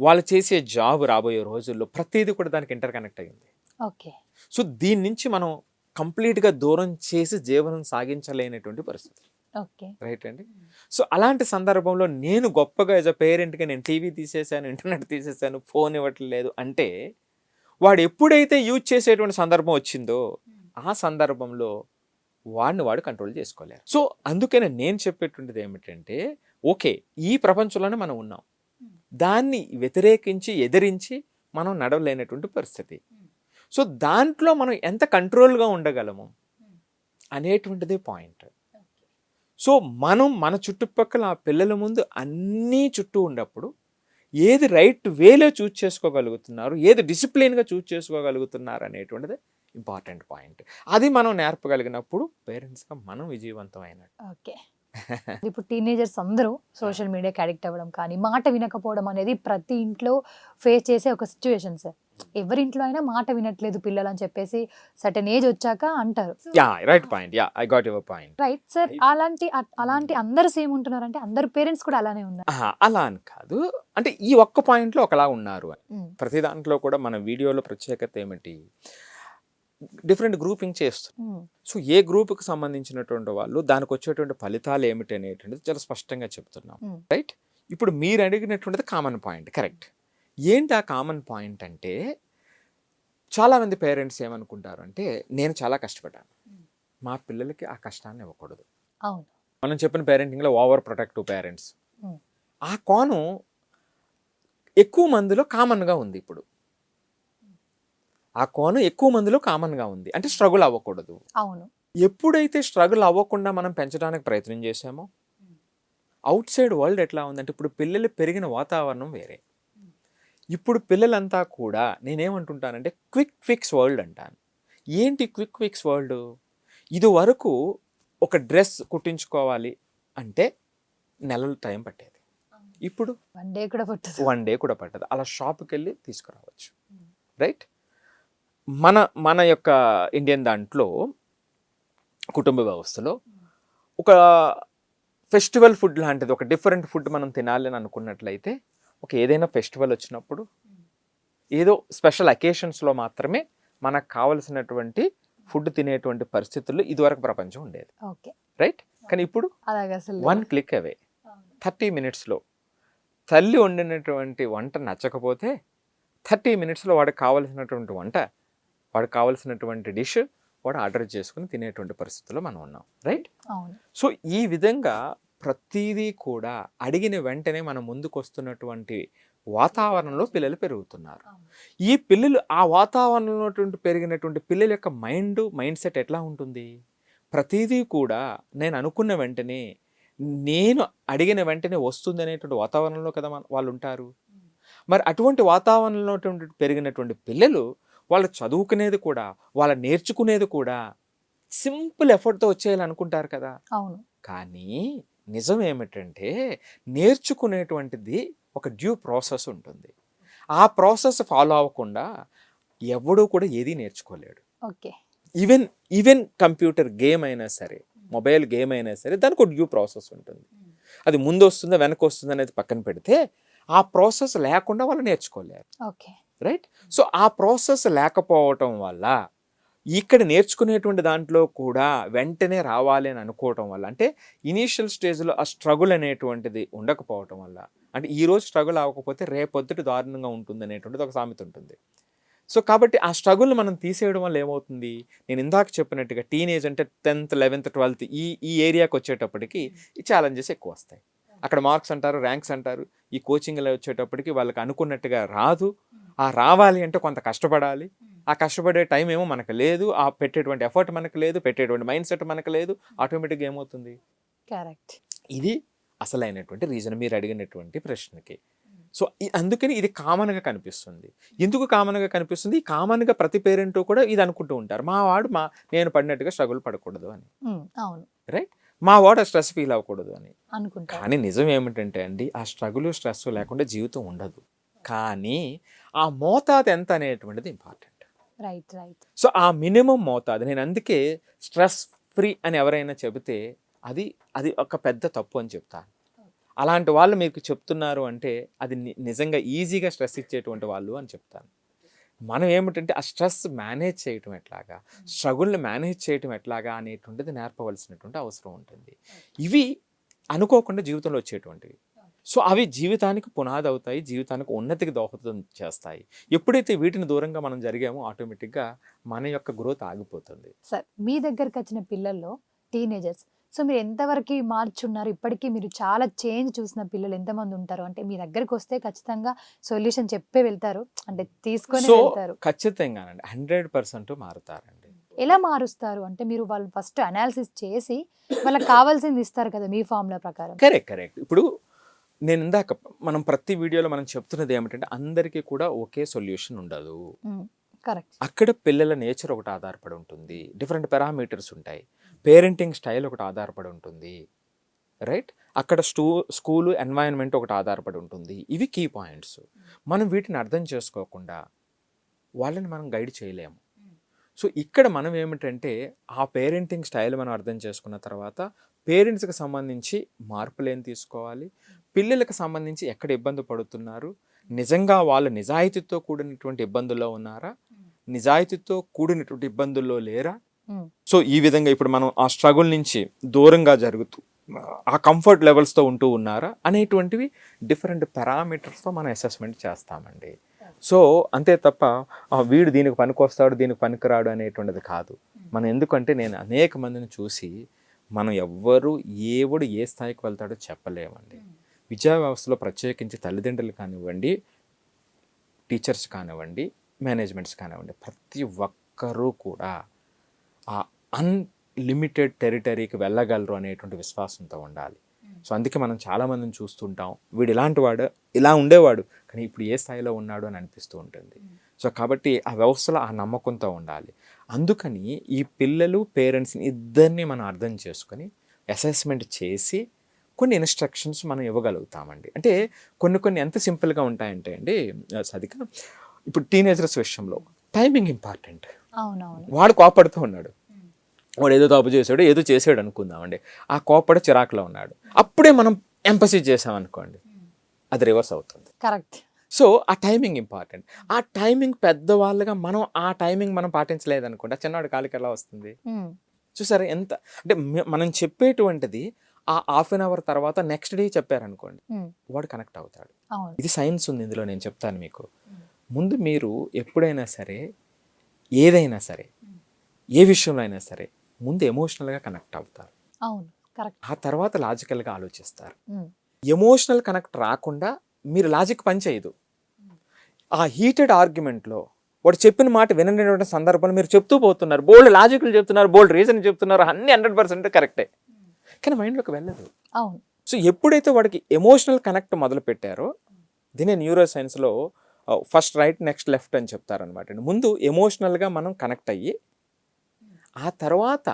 వాళ్ళు చేసే జాబ్ రాబోయే రోజుల్లో ప్రతిదీ కూడా దానికి ఇంటర్ కనెక్ట్ అయ్యింది. ఓకే. సో దీని నుంచి మనం కంప్లీట్గా దూరం చేసి జీవనం సాగించలేనటువంటి పరిస్థితి. ఓకే, రైట్ అండి. సో అలాంటి సందర్భంలో నేను గొప్పగా యాజ్ అ పేరెంట్గా నేను టీవీ తీసేసాను, ఇంటర్నెట్ తీసేసాను, ఫోన్ ఇవ్వట్లేదు అంటే, వాడు ఎప్పుడైతే యూజ్ చేసేటువంటి సందర్భం వచ్చిందో ఆ సందర్భంలో వాడు కంట్రోల్ చేసుకోలేరు. సో అందుకనే నేను చెప్పేటువంటిది ఏమిటంటే, ఓకే, ఈ ప్రపంచంలోనే మనం ఉన్నాం, దాన్ని వ్యతిరేకించి ఎదిరించి మనం నడవలేనటువంటి పరిస్థితి. సో దాంట్లో మనం ఎంత కంట్రోల్గా ఉండగలము అనేటువంటిది పాయింట్. సో మనం మన చుట్టుపక్కల ఆ పిల్లల ముందు అన్నీ చుట్టూ ఉన్నప్పుడు ఏది రైట్ వేలో చూజ్ చేసుకోగలుగుతున్నారు, ఏది డిసిప్లిన్గా చూజ్ చేసుకోగలుగుతున్నారు అనేటువంటిది ఇంపార్టెంట్ పాయింట్. అది మనం నేర్పగలిగినప్పుడు పేరెంట్స్గా మనం విజయవంతం అయినట్టు. ఓకే. ఇప్పుడు టీనేజర్స్ అందరూ సోషల్ మీడియాకి అడిక్ట్ అవ్వడం కానీ మాట వినకపోవడం అనేది ప్రతి ఇంట్లో ఫేస్ చేసే ఒక సిచ్యువేషన్ సార్. ఎవరి ఇంట్లో అయినా మాట వినట్లేదు పిల్లలు అని చెప్పేసి సర్టెన్ ఏజ్ వచ్చాక అంటారు. Right point, I got your point. Right sir. అలాంటి అందరు సేమ్ ఉంటున్నారంటే అందరు పేరెంట్స్ కూడా అలానే ఉన్నారు? అలా అని కాదు, అంటే ఈ ఒక్క పాయింట్లో ఒకలా ఉన్నారు అని. ప్రతి దాంట్లో కూడా మన వీడియోలో ప్రత్యేకత ఏమిటి, డిఫరెంట్ గ్రూపింగ్ చేస్తాం. సో ఏ గ్రూప్కి సంబంధించినటువంటి వాళ్ళు దానికి వచ్చేటువంటి ఫలితాలు ఏమిటి అనేటువంటిది చాలా స్పష్టంగా చెప్తున్నాం. రైట్, ఇప్పుడు మీరు అడిగినటువంటిది కామన్ పాయింట్, కరెక్ట్. ఏంటి ఆ కామన్ పాయింట్ అంటే, చాలామంది పేరెంట్స్ ఏమనుకుంటారు అంటే, నేను చాలా కష్టపడ్డాను, మా పిల్లలకి ఆ కష్టాన్ని ఇవ్వకూడదు. అవును, మనం చెప్పిన పేరెంటింగ్లో ఓవర్ ప్రొటెక్టివ్ పేరెంట్స్. ఆ కోణం ఎక్కువ మందిలో కామన్గా ఉంది. ఇప్పుడు ఆ కోణం ఎక్కువ మందిలో కామన్గా ఉంది, అంటే స్ట్రగుల్ అవ్వకూడదు. అవును. ఎప్పుడైతే స్ట్రగుల్ అవ్వకుండా మనం పెంచడానికి ప్రయత్నం చేసామో, అవుట్ సైడ్ వరల్డ్ ఎట్లా ఉందంటే, ఇప్పుడు పిల్లలు పెరిగిన వాతావరణం వేరే. ఇప్పుడు పిల్లలంతా కూడా నేనేమంటుంటానంటే క్విక్ ఫిక్స్ వరల్డ్ అంటాను. ఏంటి క్విక్ ఫిక్స్ వరల్డ్? ఇది వరకు ఒక డ్రెస్ కుట్టించుకోవాలి అంటే నెలల టైం పట్టేది, ఇప్పుడు వన్ డే కూడా పట్టదు. అలా షాప్కి వెళ్ళి తీసుకురావచ్చు. రైట్, మన యొక్క ఇండియన్ దాంట్లో కుటుంబ వ్యవస్థలో ఒక ఫెస్టివల్ ఫుడ్ లాంటిది, ఒక డిఫరెంట్ ఫుడ్ మనం తినాలి అని అనుకున్నట్లయితే, ఒక ఏదైనా ఫెస్టివల్ వచ్చినప్పుడు ఏదో స్పెషల్ అకేషన్స్లో మాత్రమే మనకు కావలసినటువంటి ఫుడ్ తినేటువంటి పరిస్థితుల్లో ఇదివరకు ప్రపంచం ఉండేది. రైట్, కానీ ఇప్పుడు 1 క్లిక్ అవే 30 minutesలో తల్లి వండినటువంటి వంట నచ్చకపోతే 30 minutesలో వాడికి కావలసినటువంటి వంట, వాడికి కావలసినటువంటి డిష్ వాడు ఆర్డర్ చేసుకుని తినేటువంటి పరిస్థితుల్లో మనం ఉన్నాం. రైట్, సో ఈ విధంగా ప్రతిదీ కూడా అడిగిన వెంటనే మన ముందుకు వస్తున్నటువంటి వాతావరణంలో పిల్లలు పెరుగుతున్నారు. ఈ పిల్లలు ఆ వాతావరణంలో పెరిగినటువంటి పిల్లల యొక్క మైండ్ సెట్ ఎట్లా ఉంటుంది? ప్రతిదీ కూడా నేను అనుకున్న వెంటనే, నేను అడిగిన వెంటనే వస్తుంది అనేటువంటి వాతావరణంలో కదా వాళ్ళు ఉంటారు. మరి అటువంటి వాతావరణంలో పెరిగినటువంటి పిల్లలు వాళ్ళు చదువుకునేది కూడా, వాళ్ళు నేర్చుకునేది కూడా సింపుల్ ఎఫర్ట్తో వచ్చేయాలి అనుకుంటారు కదా. అవును, కానీ నిజం ఏమిటంటే, నేర్చుకునేటువంటిది ఒక డ్యూ ప్రాసెస్ ఉంటుంది. ఆ ప్రాసెస్ ఫాలో అవ్వకుండా ఎవడూ కూడా ఏది నేర్చుకోలేడు. ఓకే, ఈవెన్ కంప్యూటర్ గేమ్ అయినా సరే, మొబైల్ గేమ్ అయినా సరే, దానికి ఒక డ్యూ ప్రాసెస్ ఉంటుంది. అది ముందు వస్తుందా వెనక వస్తుందా అనేది పక్కన పెడితే, ఆ ప్రాసెస్ లేకుండా వాళ్ళు నేర్చుకోలేరు. Okay, right. సో ఆ ప్రాసెస్ లేకపోవటం వల్ల ఇక్కడ నేర్చుకునేటువంటి దాంట్లో కూడా వెంటనే రావాలి అని అనుకోవటం వల్ల, అంటే ఇనీషియల్ స్టేజ్లో ఆ స్ట్రగుల్ అనేటువంటిది ఉండకపోవటం వల్ల, అంటే ఈరోజు స్ట్రగుల్ అవ్వకపోతే రేపొద్దుటి దారుణంగా ఉంటుంది అనేటువంటిది ఒక సామెత ఉంటుంది. సో కాబట్టి ఆ స్ట్రగుల్ మనం తీసేయడం వల్ల ఏమవుతుంది, నేను ఇందాక చెప్పినట్టుగా టీనేజ్ అంటే 10th 11th 12th ఈ ఏరియాకి వచ్చేటప్పటికి ఈ ఛాలెంజెస్ ఎక్కువ వస్తాయి. అక్కడ మార్క్స్ అంటారు, ర్యాంక్స్ అంటారు. ఈ కోచింగ్లో వచ్చేటప్పటికి వాళ్ళకి అనుకున్నట్టుగా రాదు. ఆ రావాలి అంటే కొంత కష్టపడాలి. ఆ కష్టపడే టైం ఏమో మనకు లేదు, ఆ పెట్టేటువంటి ఎఫర్ట్ మనకు లేదు, పెట్టేటువంటి మైండ్ సెట్ మనకు లేదు. ఆటోమేటిక్గా ఏమవుతుంది? కరెక్ట్. ఇది అసలైనటువంటి రీజన్ మీరు అడిగినటువంటి ప్రశ్నకి. సో అందుకని ఇది కామన్గా కనిపిస్తుంది. ఎందుకు కామన్గా కనిపిస్తుంది? ఈ కామన్గా ప్రతి పేరెంట్ కూడా ఇది అనుకుంటూ ఉంటారు, మా వాడు నేను పడినట్టుగా స్ట్రగుల్ పడకూడదు అని. అవును, రైట్, మా వాడు స్ట్రెస్ ఫీల్ అవ్వకూడదు అని అనుకుంటారు. కానీ నిజం ఏమిటంటే అండి, ఆ స్ట్రగుల్ స్ట్రెస్ లేకుండా జీవితం ఉండదు. కానీ ఆ మోతాదు ఎంత అనేటువంటిది ఇంపార్టెంట్. Right right. సో ఆ మినిమం మోతాదు, నేను అందుకే స్ట్రెస్ ఫ్రీ అని ఎవరైనా చెబితే అది ఒక పెద్ద తప్పు అని చెప్తాను. అలాంటి వాళ్ళు మీకు చెప్తున్నారు అంటే అది నిజంగా ఈజీగా స్ట్రెస్ ఇచ్చేటువంటి వాళ్ళు అని చెప్తాను. మనం ఏమిటంటే ఆ స్ట్రెస్ మేనేజ్ చేయటం ఎట్లాగా, స్ట్రగుల్ని మేనేజ్ చేయటం ఎట్లాగా అనేటువంటిది నేర్పవలసినటువంటి అవసరం ఉంటుంది. ఇవి అనుకోకుండా జీవితంలో వచ్చేటువంటివి. సో అవి జీవితానికి పునాది అవుతాయి, జీవితానికి ఉన్నతికి దోహదం చేస్తాయి. ఎప్పుడైతే వీటిని దూరంగా మనం జరిగామో ఆటోమేటిక్గా మన యొక్క గ్రోత్ ఆగిపోతుంది. సార్, మీ దగ్గరకు వచ్చిన పిల్లల్లో టీనేజర్స్ సో మీరు ఎంతవరకు మార్చున్నారు? ఇప్పటికీ మీరు చాలా చేంజ్ చూసిన పిల్లలు ఎంతమంది ఉంటారు? అంటే మీ దగ్గరికి వస్తే ఖచ్చితంగా సొల్యూషన్ చెప్పే వెళ్తారు. అంటే తీసుకొని సో వెళ్తారు. ఖచ్చితంగానండి 100% మారుతారండి. ఎలా మారుస్తారు? అంటే మీరు వాళ్ళు ఫస్ట్ అనాలిసిస్ చేసి వాళ్ళకి కావాల్సింది ఇస్తారు కదా మీ ఫార్ములా ప్రకారం. కరెక్ట్. ఇప్పుడు నేను ఇందాక మనం ప్రతి వీడియోలో మనం చెప్తున్నది ఏమిటంటే అందరికీ కూడా ఒకే సొల్యూషన్ ఉండదు. కరెక్ట్. అక్కడ పిల్లల నేచర్ ఒకటి ఆధారపడి ఉంటుంది, డిఫరెంట్ పారామీటర్స్ ఉంటాయి, పేరెంటింగ్ స్టైల్ ఒకటి ఆధారపడి ఉంటుంది, రైట్? అక్కడ స్కూలు ఎన్వైరన్మెంట్ ఒకటి ఆధారపడి ఉంటుంది. ఇవి కీ పాయింట్స్. మనం వీటిని అర్థం చేసుకోకుండా వాళ్ళని మనం గైడ్ చేయలేము. సో ఇక్కడ మనం ఏమిటంటే ఆ పేరెంటింగ్ స్టైల్ మనం అర్థం చేసుకున్న తర్వాత పేరెంట్స్కి సంబంధించి మార్పులు ఏం తీసుకోవాలి, పిల్లలకు సంబంధించి ఎక్కడ ఇబ్బంది పడుతున్నారు, నిజంగా వాళ్ళు నిజాయితీతో కూడినటువంటి ఇబ్బందుల్లో ఉన్నారా, నిజాయితీతో కూడినటువంటి ఇబ్బందుల్లో లేరా. సో ఈ విధంగా ఇప్పుడు మనం ఆ స్ట్రగుల్ నుంచి దూరంగా జరుగుతూ ఆ కంఫర్ట్ లెవెల్స్తో ఉంటూ ఉన్నారా అనేటువంటివి డిఫరెంట్ పారామీటర్స్తో మనం అసెస్మెంట్ చేస్తామండి. సో అంతే తప్ప వీడు దీనికి పనికొస్తాడు దీనికి పనికిరాడు అనేటువంటిది కాదు. మనం ఎందుకంటే నేను అనేక మందిని చూసి మనం ఎవ్వరు ఏ స్థాయికి వెళ్తాడో చెప్పలేమండి. విద్యా వ్యవస్థలో ప్రత్యేకించి తల్లిదండ్రులు కానివ్వండి, టీచర్స్ కానివ్వండి, మేనేజ్మెంట్స్ కానివ్వండి, ప్రతి ఒక్కరూ కూడా ఆ అన్లిమిటెడ్ టెరిటరీకి వెళ్ళగలరు అనేటువంటి విశ్వాసంతో ఉండాలి. సో అందుకే మనం చాలామందిని చూస్తుంటాం, వీడు ఇలాంటి వాడు, ఇలా ఉండేవాడు కానీ ఇప్పుడు ఏ స్థాయిలో ఉన్నాడు అని అనిపిస్తూ ఉంటుంది. సో కాబట్టి ఆ వ్యవస్థలో ఆ నమ్మకంతో ఉండాలి. అందుకని ఈ పిల్లలు పేరెంట్స్ని ఇద్దరిని మనం అర్థం చేసుకొని అసెస్మెంట్ చేసి కొన్ని ఇన్స్ట్రక్షన్స్ మనం ఇవ్వగలుగుతామండి. అంటే కొన్ని ఎంత సింపుల్గా ఉంటాయంటే అండి సదిక, ఇప్పుడు టీనేజర్స్ విషయంలో టైమింగ్ ఇంపార్టెంట్. అవునవును. వాడు కోపడుతూ ఉన్నాడు, వాడు ఏదో తప్పు చేసాడు ఏదో చేసాడు అనుకుందామండి, ఆ కోపడి చిరాకులో ఉన్నాడు, అప్పుడే మనం ఎంపసీ చేసామనుకోండి అది రివర్స్ అవుతుంది. కరెక్ట్. సో ఆ టైమింగ్ ఇంపార్టెంట్. ఆ టైమింగ్ పెద్దవాళ్ళుగా మనం ఆ టైమింగ్ మనం పాటించలేదనుకోండి ఆ చిన్నవాడి కాలికి ఎలా వస్తుంది చూసారా. ఎంత అంటే మనం చెప్పేటువంటిది ఆ హాఫ్ అన్ అవర్ తర్వాత నెక్స్ట్ డే చెప్పారనుకోండి వాడు కనెక్ట్ అవుతాడు. ఇది సైన్స్ ఉంది ఇందులో, నేను చెప్తాను మీకు. ముందు మీరు ఎప్పుడైనా సరే ఏదైనా సరే ఏ విషయంలో అయినా సరే ముందు ఎమోషనల్గా కనెక్ట్ అవుతారు, ఆ తర్వాత లాజికల్గా ఆలోచిస్తారు. ఎమోషనల్ కనెక్ట్ రాకుండా మీరు లాజిక్ పని చేయదు. ఆ హీటెడ్ ఆర్గ్యుమెంట్లో వాడు చెప్పిన మాట వినటువంటి సందర్భంలో మీరు చెప్తూ పోతున్నారు, బోల్డ్ లాజిక్లు చెప్తున్నారు, బోల్డ్ రీజన్ చెప్తున్నారు, అన్ని 100% కరెక్టే, కానీ మైండ్లోకి వెళ్ళదు. సో ఎప్పుడైతే వాడికి ఎమోషనల్ కనెక్ట్ మొదలు పెట్టారో దీనే న్యూరో సైన్స్లో ఫస్ట్ రైట్ నెక్స్ట్ లెఫ్ట్ అని చెప్తారనమాట. ముందు ఎమోషనల్గా మనం కనెక్ట్ అయ్యి ఆ తర్వాత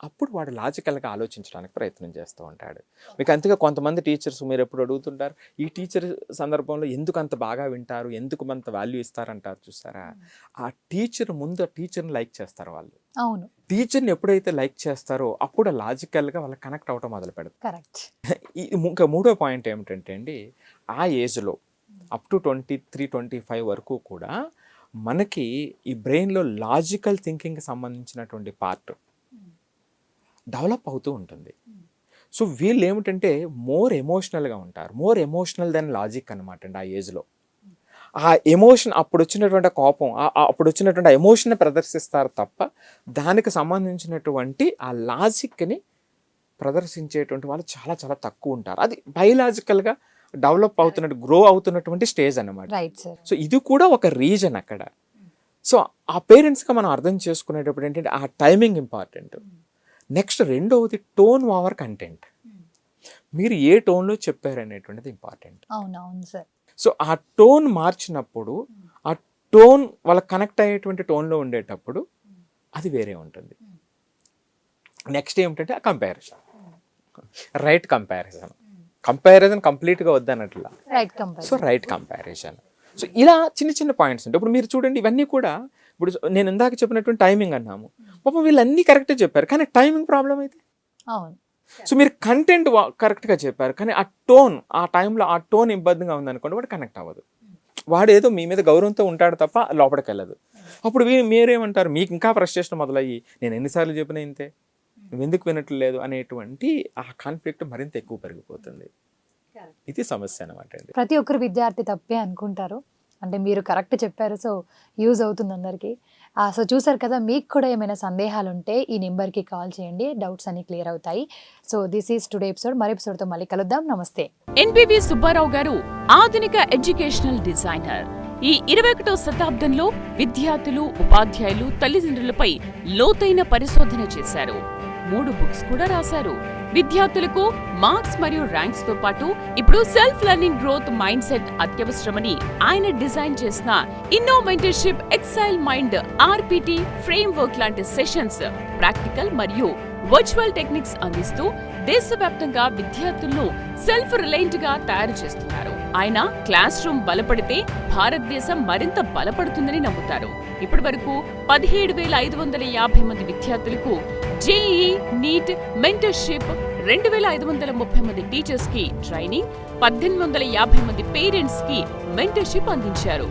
అప్పుడు వాడు లాజికల్గా ఆలోచించడానికి ప్రయత్నం చేస్తూ ఉంటాడు. మీకు అంతగా కొంతమంది టీచర్స్ మీరు ఎప్పుడు అడుగుతుంటారు, ఈ టీచర్ సందర్భంలో ఎందుకు అంత బాగా వింటారు, ఎందుకు అంత వాల్యూ ఇస్తారంటారు చూస్తారా. ఆ టీచర్ ముందు ఆ టీచర్ని లైక్ చేస్తారు వాళ్ళు. అవును, టీచర్ని ఎప్పుడైతే లైక్ చేస్తారో అప్పుడు లాజికల్గా వాళ్ళకి కనెక్ట్ అవ్వటం మొదలు పెడతారు. కరెక్ట్. ఇంకా మూడో పాయింట్ ఏమిటంటే అండి, ఆ ఏజ్లో అప్ టు 23-25 వరకు కూడా మనకి ఈ బ్రెయిన్లో లాజికల్ థింకింగ్కి సంబంధించినటువంటి పార్ట్ డెవలప్ అవుతూ ఉంటుంది. సో వీళ్ళు ఏమిటంటే మోర్ ఎమోషనల్గా ఉంటారు, మోర్ ఎమోషనల్ దెన్ లాజిక్ అనమాట అండి. ఆ ఏజ్లో ఆ ఎమోషన్ అప్పుడు వచ్చినటువంటి కోపం అప్పుడు వచ్చినటువంటి ఎమోషన్ ప్రదర్శిస్తారు తప్ప దానికి సంబంధించినటువంటి ఆ లాజిక్ని ప్రదర్శించేటువంటి వాళ్ళు చాలా చాలా తక్కువ ఉంటారు. అది బయలాజికల్గా డెవలప్ అవుతున్నట్టు గ్రో అవుతున్నటువంటి స్టేజ్ అనమాట. సో ఇది కూడా ఒక రీజన్ అక్కడ. సో ఆ పేరెంట్స్గా మనం అర్థం చేసుకునేటప్పుడు ఏంటంటే ఆ టైమింగ్ ఇంపార్టెంట్. నెక్స్ట్ రెండవది టోన్ ఓవర్ కంటెంట్. మీరు ఏ టోన్లో చెప్పారనేటువంటిది ఇంపార్టెంట్. అవునవును సార్. సో ఆ టోన్ మార్చినప్పుడు ఆ టోన్ వాళ్ళకి కనెక్ట్ అయ్యేటువంటి టోన్లో ఉండేటప్పుడు అది వేరే ఉంటుంది. నెక్స్ట్ ఏమిటంటే ఆ కంపారిజన్, రైట్ కంపారిజన్ కంప్లీట్గా వద్దనట్లా, సో రైట్ కంపారిజన్. సో ఇలా చిన్న చిన్న పాయింట్స్ ఉంటాయి. ఇప్పుడు మీరు చూడండి ఇవన్నీ కూడా, ఇప్పుడు నేను ఇందాక చెప్పినటువంటి టైమింగ్ అన్నాము, పాపం వీళ్ళన్నీ కరెక్ట్గా చెప్పారు కానీ టైమింగ్ ప్రాబ్లం అయితే. అవును. సో మీరు కంటెంట్ కరెక్ట్గా చెప్పారు కానీ ఆ టోన్ ఆ టైంలో ఆ టోన్ ఇబ్బందిగా ఉందనుకోండి వాడు కనెక్ట్ అవ్వదు. వాడు ఏదో మీ మీద గౌరవంతో ఉంటాడు తప్ప లోపలికి వెళ్ళదు. అప్పుడు మీరేమంటారు, మీకు ఇంకా ఫ్రస్ట్రేషన్ మొదలయ్యి నేను ఎన్నిసార్లు చెప్పినా ఇంతే, నువ్వు ఎందుకు వినట్లేదు అనేటువంటి ఆ కాన్ఫ్లిక్ట్ మరింత ఎక్కువ పెరిగిపోతుంది. ఇది సమస్య అనమాట అండి. ప్రతి ఒక్కరు విద్యార్థి తప్పే అనుకుంటారు, అంటే మీరు కరెక్ట్ చెప్పారు, సో యూజ్ అవుతుంది అందరికీ. సో చూసారు కదా, మీకు కూడా ఏమైనా సందేహాలు ఉంటే ఈ నెంబర్కి కాల్ చేయండి, డౌట్స్ అన్ని క్లియర్ అవుతాయి. So this is today episode. మరి ఎపిసోడ్తో మళ్ళీ కలుద్దాం. నమస్తే. ఎన్బివి సుబ్బారావు గారు ఆధునిక ఎడ్యుకేషనల్ డిజైనర్. ఈ 21వ శతాబ్దంలో విద్యార్థులు, ఉపాధ్యాయులు, తల్లిదండ్రులపై లోతైన పరిశోధన చేశారు. 3 బుక్స్ కూడా రాశారు. విద్యార్థులకు మార్క్స్ మరియు ర్యాంక్స్ తో పాటు ఇప్పుడు self learning growth mind set అత్యవసరమని ఆయన డిజైన్ చేసిన ఇన్నోమెంటర్షిప్ ఎక్సైల్ మైండ్ RPT ఫ్రేమ్వర్క్ లాంటి సెషన్స్, ప్రాక్టికల్ మరియు వర్చువల్ టెక్నిక్స్ అందిస్తూ దేశవ్యాప్తంగా విద్యార్థులను సెల్ఫ్ రిలయంట్ గా తయారు చేస్తున్నారు. ఆయన క్లాస్ రూమ్ బలపడితే భారతదేశం మరింత బలపడుతుందని నమ్ముతారు. ఇప్పటి వరకు 17,550 మంది విద్యార్థులకు జేఈఈ, నీట్ మెంటర్షిప్, 2,530 మంది టీచర్స్ కి ట్రైనింగ్, 1,850 మంది పేరెంట్స్ కి మెంటర్షిప్ అందించారు.